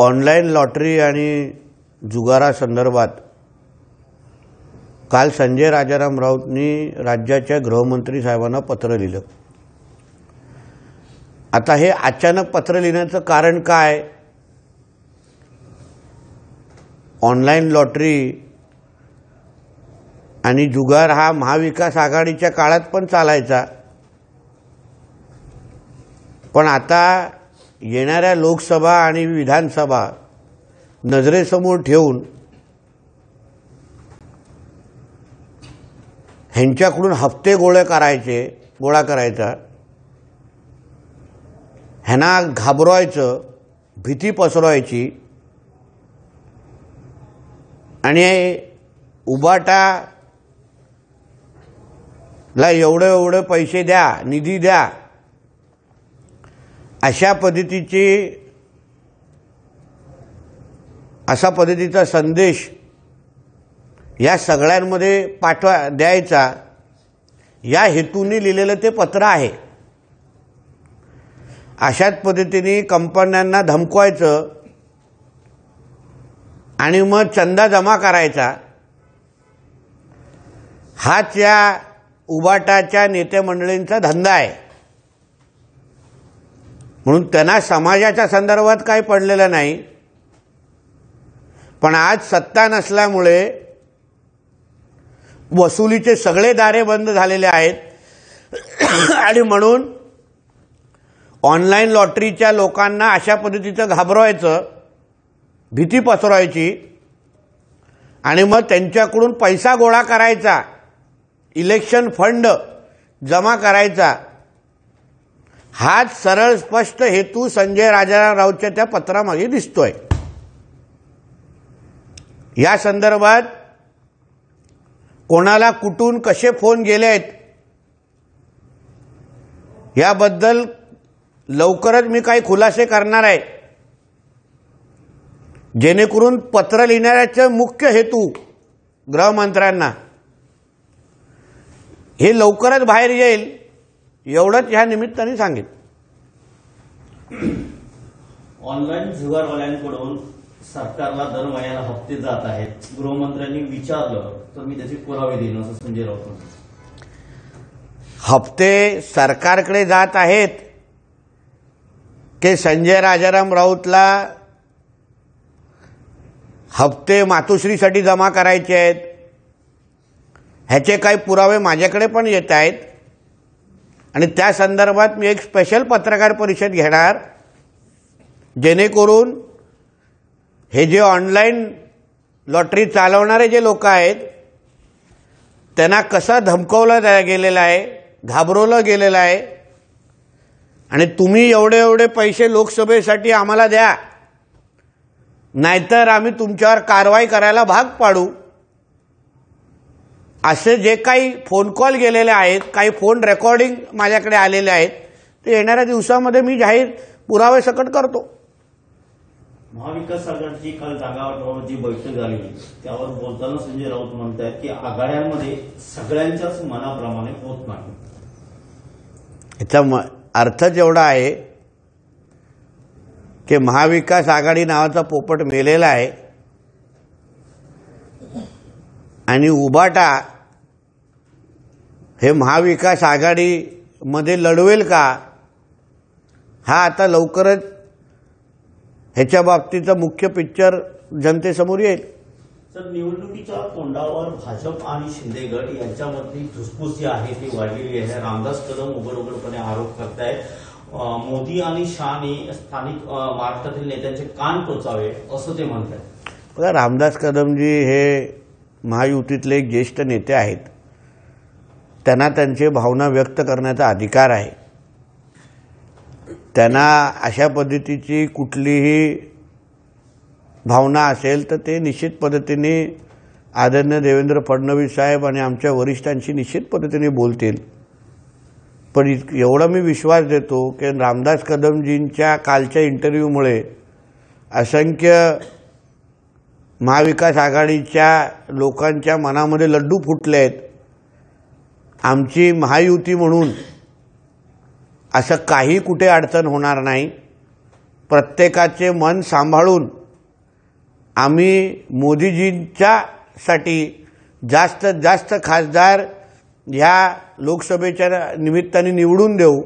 Online lottery आणि जुगारासंदर्भात काल संजय राजाराम राऊतांनी राज्याच्या गृहमंत्री साहेबांना पत्र लिहिलं। आता हे अचानक पत्र लिहिण्याचं कारण काय? ऑनलाईन लॉटरी आणि जुगार हा महाविकास आघाडीच्या काळात पण चालायचा, पण आता येणाऱ्या लोकसभा आणि विधानसभा नजरेसमोर ठेवून ह्यांच्याकडून हप्ते गोळा करायचा, ह्यांना घाबरवायचं, भीती पसरवायची आणि उबाटाला एवढे पैसे द्या, निधी द्या, अशा पद्धतीचा संदेश या सगळ्यांमध्ये द्यायचा या हेतूने लिहिलेलं ते पत्र आहे। अशाच पद्धतीने कंपन्यांना धमकवायचं आणि मग चंदा जमा करायचा, हाच या उबाटाच्या नेते मंडळींचा धंदा आहे। म्हणून त्यांना समाजाच्या संदर्भात काही पडलेलं नाही, पण आज सत्ता नसल्यामुळे वसुलीचे सगळे दारे बंद झालेले आहेत आणि म्हणून ऑनलाईन लॉटरीच्या लोकांना अशा पद्धतीचं घाबरवायचं, भीती पसरवायची आणि मग त्यांच्याकडून पैसा गोळा करायचा, इलेक्शन फंड जमा करायचा, हाच सरळ स्पष्ट हेतू संजय राजाराम राऊतच्या त्या पत्रामागे दिसतोय। या संदर्भात कोणाला कुठून कसे फोन गेले आहेत याबद्दल लवकरच मी काही खुलासे करणार आहे, जेणेकरून पत्र लिहिणाऱ्याचे मुख्य हेतू गृहमंत्र्यांना हे लवकरच बाहेर येईल, एवढंच ह्या निमित्ताने सांगेन। ऑनलाईन जुगारवाल्यांकडून सरकारला दर महिन्याला हप्ते जात आहेत, गृहमंत्र्यांनी विचारलं तर मी त्याचे पुरावे देईन असं संजय राऊत म्हणाले। हप्ते सरकारकडे जात आहेत की संजय राजाराम राऊतला हप्ते मातोश्रीसाठी जमा करायचे आहेत, ह्याचे काही पुरावे माझ्याकडे पण येत आहेत आणि त्या संदर्भात मी एक स्पेशल पत्रकार परिषद घेणार, जेणेकरून हे जे ऑनलाईन लॉटरी चालवणारे जे लोक आहेत त्यांना कसं धमकवलं गेलेलं आहे, घाबरवलं गेलेलं आहे आणि तुम्ही एवढे पैसे लोकसभेसाठी आम्हाला द्या, नाहीतर आम्ही तुमच्यावर कारवाई करायला भाग पाडू, असे जे काही फोन कॉल गेलेले आहेत, काही फोन रेकॉर्डिंग माझ्याकडे आलेले आहेत, ते येणाऱ्या दिवसामध्ये मी जाहीर पुरावे सकट करतो। महाविकास आघाडीची काल जागावाटपाबाबत जी बैठक झाली त्यावर बोलताना संजय राऊत म्हणतात की आघाड्यांमध्ये सगळ्यांच्याच मनाप्रमाणे होत नाही। याचा अर्थच एवढा आहे की महाविकास आघाडी नावाचा पोपट मेलेला आहे आणि उबाटा हे महाविकास आघाडीमध्ये लढवेल का, हा आता लवकरच ह्याच्या बाबतीचा मुख्य पिक्चर जनतेसमोर येईल। सर, निवडणुकीच्या तोंडावर भाजप आणि शिंदे गट यांच्यामधली धुसफूस जी आहे ती वाढलेली आहे। रामदास कदम उघडपणे आरोप करतायत मोदी आणि शहानी स्थानिक महाराष्ट्रातील नेत्यांचे कान टोचावे असं ते म्हणतात। बघा, रामदास कदमजी हे महायुतीतले एक ज्येष्ठ नेते आहेत, त्यांना त्यांचे भावना व्यक्त करण्याचा अधिकार आहे। त्यांना अशा पद्धतीची कुठलीही भावना असेल तर ते निश्चित पद्धतीने आदरणीय देवेंद्र फडणवीस साहेब आणि आमच्या वरिष्ठांशी निश्चित पद्धतीने बोलतील, पण एवढा मी विश्वास देतो की रामदास कदमजींच्या कालच्या इंटरव्ह्यूमुळे असंख्य महाविकास आघाडीच्या लोकांच्या मनामध्ये लड्डू फुटले आहेत। आमची महायुती म्हणून असं काही कुठे अडचण होणार नाही, प्रत्येकाचे मन सांभाळून आम्ही मोदीजींच्यासाठी जास्तीत जास्त खासदार ह्या लोकसभेच्या निमित्ताने निवडून देऊ.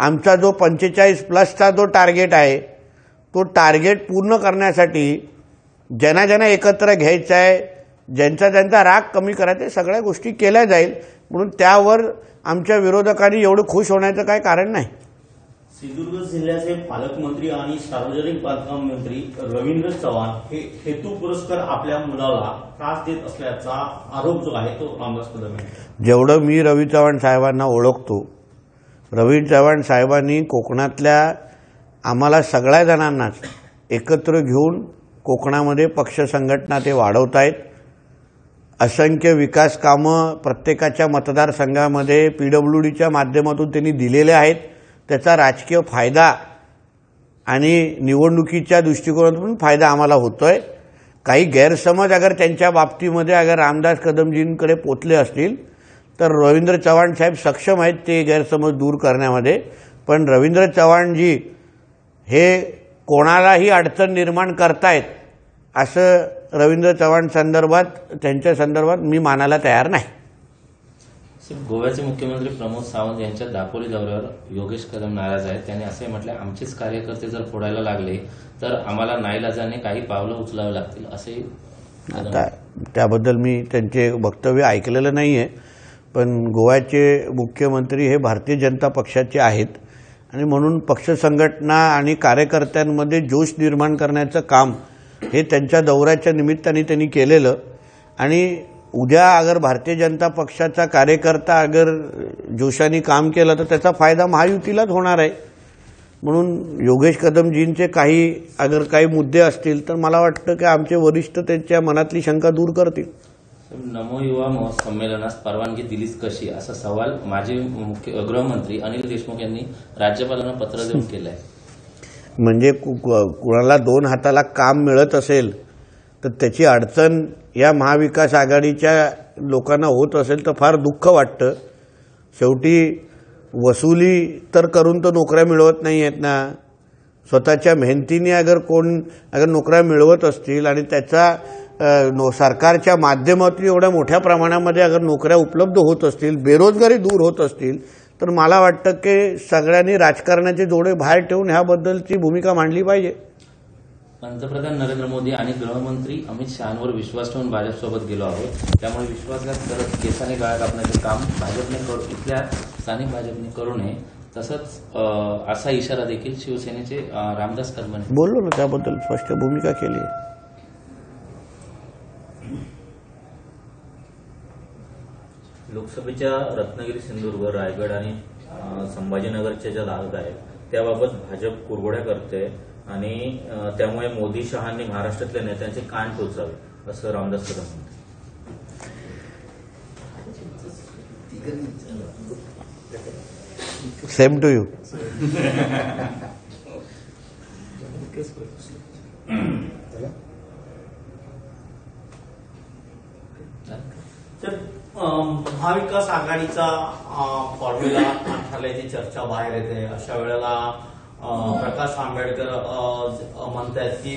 आमचा जो 45+ जो टार्गेट आहे तो टार्गेट पूर्ण करण्यासाठी ज्यांना एकत्र घ्यायचं आहे, ज्यांचा राग कमी करायचा, सगळ्या गोष्टी केल्या जाईल. म्हणून त्यावर आमच्या विरोधकांनी एवढं खुश होण्याचं काय कारण नाही. सिंधुदुर्ग जिल्ह्याचे पालकमंत्री आणि सार्वजनिक बांधकाम मंत्री रवींद्र चव्हाण हे हेतू पुरस्कार आपल्या मुलाला त्रास देत असल्याचा आरोप जो आहे तो रामदास कदम यांनी. जेवढं मी रवी चव्हाण साहेबांना ओळखतो, रवी चव्हाण साहेबांनी कोकणातल्या आम्हाला सगळ्या जणांनाच एकत्र घेऊन कोकणामध्ये पक्ष संघटना ते वाढवत आहेत. असंख्य विकास कामं प्रत्येकाच्या मतदारसंघामध्ये PWDच्या माध्यमातून त्यांनी दिलेले आहेत. त्याचा राजकीय फायदा आणि निवडणुकीच्या दृष्टिकोनातून फायदा आम्हाला होतोय. काही गैरसमज अगर त्यांच्या बाबतीमध्ये अगर रामदास कदमजींकडे पोचले असतील तर रवींद्र चव्हाण साहेब सक्षम आहेत ते गैरसमज दूर करण्यामध्ये. पण रवींद्र चव्हाणजी हे कोणालाही अडचण निर्माण करतायत असं रवींद्र चव्हाण त्यांच्या संदर्भात मी मानायला तयार नाही. गोव्याचे मुख्यमंत्री प्रमोद सावंत यांच्या दापोली दौऱ्यावर योगेश कदम नाराज आहेत. त्यांनी असे म्हटले, आमचेच कार्यकर्ते जर फोडायला लागले तर आम्हाला नाईलाजाने काही पावलं उचलावी लागतील असे. आता त्याबद्दल मी त्यांचे वक्तव्य ऐकलेलं नाही आहे. पण गोव्याचे मुख्यमंत्री हे भारतीय जनता पक्षाचे आहेत आणि म्हणून पक्ष संघटना आणि कार्यकर्त्यांमध्ये जोश निर्माण करण्याचं काम हे त्यांच्या दौऱ्याच्या निमित्ताने त्यांनी केलेलं. आणि उद्या अगर भारतीय जनता पक्षाचा कार्यकर्ता अगर जोशाने काम केलं तर त्याचा फायदा महायुतीलाच होणार आहे. म्हणून योगेश कदमजींचे काही मुद्दे असतील तर मला वाटतं की आमचे वरिष्ठ त्यांच्या मनातली शंका दूर करतील. नमो युवा संमेलनास परवानगी दिलीच कशी असा सवाल माजी गृहमंत्री अनिल देशमुख यांनी राज्यपालांना पत्र देऊन केलं आहे. म्हणजे कुणाला 2 हाताला काम मिळत असेल तर त्याची अडचण या महाविकास आघाडीच्या लोकांना होत असेल तर फार दुःख वाटतं. शेवटी वसुली तर करून तर नोकऱ्या मिळवत नाही आहेत ना. स्वतःच्या मेहनतीने अगर नोकऱ्या मिळवत असतील आणि त्याचा सरकारच्या माध्यमातून एवढ्या मोठ्या प्रमाणामध्ये अगर नोकऱ्या उपलब्ध होत असतील, बेरोजगारी दूर होत असतील तर मला वाटतं की सगळ्यांनी राजकारणाचे जोडे बाहेर ठेवून ह्याबद्दलची भूमिका मांडली पाहिजे. पंतप्रधान नरेंद्र मोदी आणि गृहमंत्री अमित शहांवर विश्वास ठेवून भाजपसोबत गेलो आहोत. त्यामुळे विश्वासघात करत केसाने गाळा कापण्याचे काम इथल्या स्थानिक भाजपने करू नये. तसंच असा इशारा देखील शिवसेनेचे रामदास कदम यांनी बोललो ना, त्याबद्दल स्पष्ट भूमिका केली आहे. लोकसभेच्या रत्नागिरी, सिंधुदुर्ग, रायगड आणि संभाजीनगरच्या ज्या जागा आहेत त्याबाबत भाजप कुरघोड्या करते आणि त्यामुळे मोदी शहांनी महाराष्ट्रातल्या नेत्यांचे कान टोचावे असं रामदास कदम म्हणतात. Same to you. तर महाविकास आघाडीचा फॉर्म्युला ठरल्याची चर्चा बाहेर येते. अशा वेळेला प्रकाश आंबेडकर म्हणतात की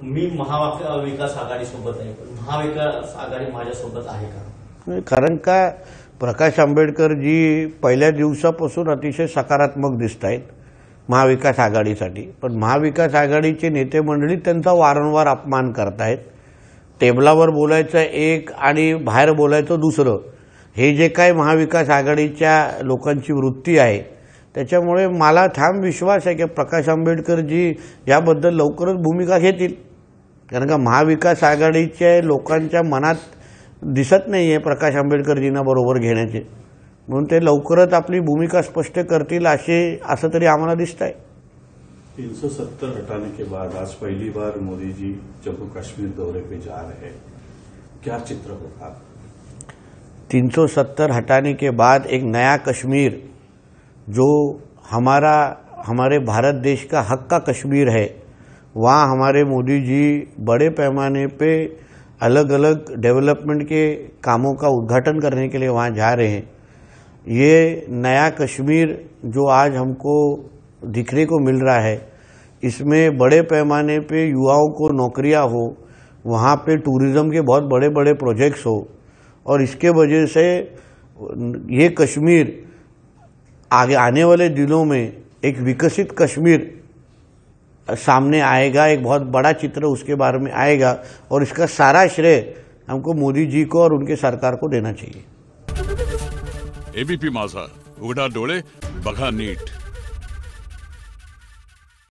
मी महाविकास आघाडीसोबत आहे, पण महाविकास आघाडी माझ्यासोबत आहे का? कारण का प्रकाश आंबेडकरजी पहिल्या दिवसापासून अतिशय सकारात्मक दिसत आहेत महाविकास आघाडीसाठी. पण महाविकास आघाडीचे नेते मंडळी त्यांचा वारंवार अपमान करतायत. टेबलावर बोलायचं एक आणि बाहेर बोलायचं दुसरं, हे जे काय महाविकास आघाडीच्या लोकांची वृत्ती आहे त्याच्यामुळे मला ठाम विश्वास आहे की प्रकाश आंबेडकरजी याबद्दल लवकरच भूमिका घेतील. कारण का महाविकास आघाडीच्या लोकांच्या मनात दिसत नाही आहे प्रकाश आंबेडकरजींना बरोबर घेण्याचे. म्हणून ते लवकरच आपली भूमिका स्पष्ट करतील असं तरी आम्हाला दिसत आहे. 370 हटाने के बाद आज पहली बार मोदी जी जम्मू कश्मीर दौरे पे जा रहे हैं, क्या चित्र होगा? 370 हटाने के बाद एक नया कश्मीर जो हमारे भारत देश का हक का कश्मीर है, वहाँ हमारे मोदी जी बड़े पैमाने पे अलग अलग डेवलपमेंट के कामों का उद्घाटन करने के लिए वहाँ जा रहे हैं. ये नया कश्मीर जो आज हमको दिखने को मिल रहा है इसमें बड़े पैमाने पे युवाओं को नौकरियां हो, वहाँ पे टूरिज्म के बहुत बड़े बड़े प्रोजेक्ट्स हो, और इसके वजह से ये कश्मीर आगे आने वाले दिनों में एक विकसित कश्मीर सामने आएगा, एक बहुत बड़ा चित्र उसके बारे में आएगा, और इसका सारा श्रेय हमको मोदी जी को और उनके सरकार को देना चाहिए। एबीपी माझा, उघडा डोळे बघा नीट।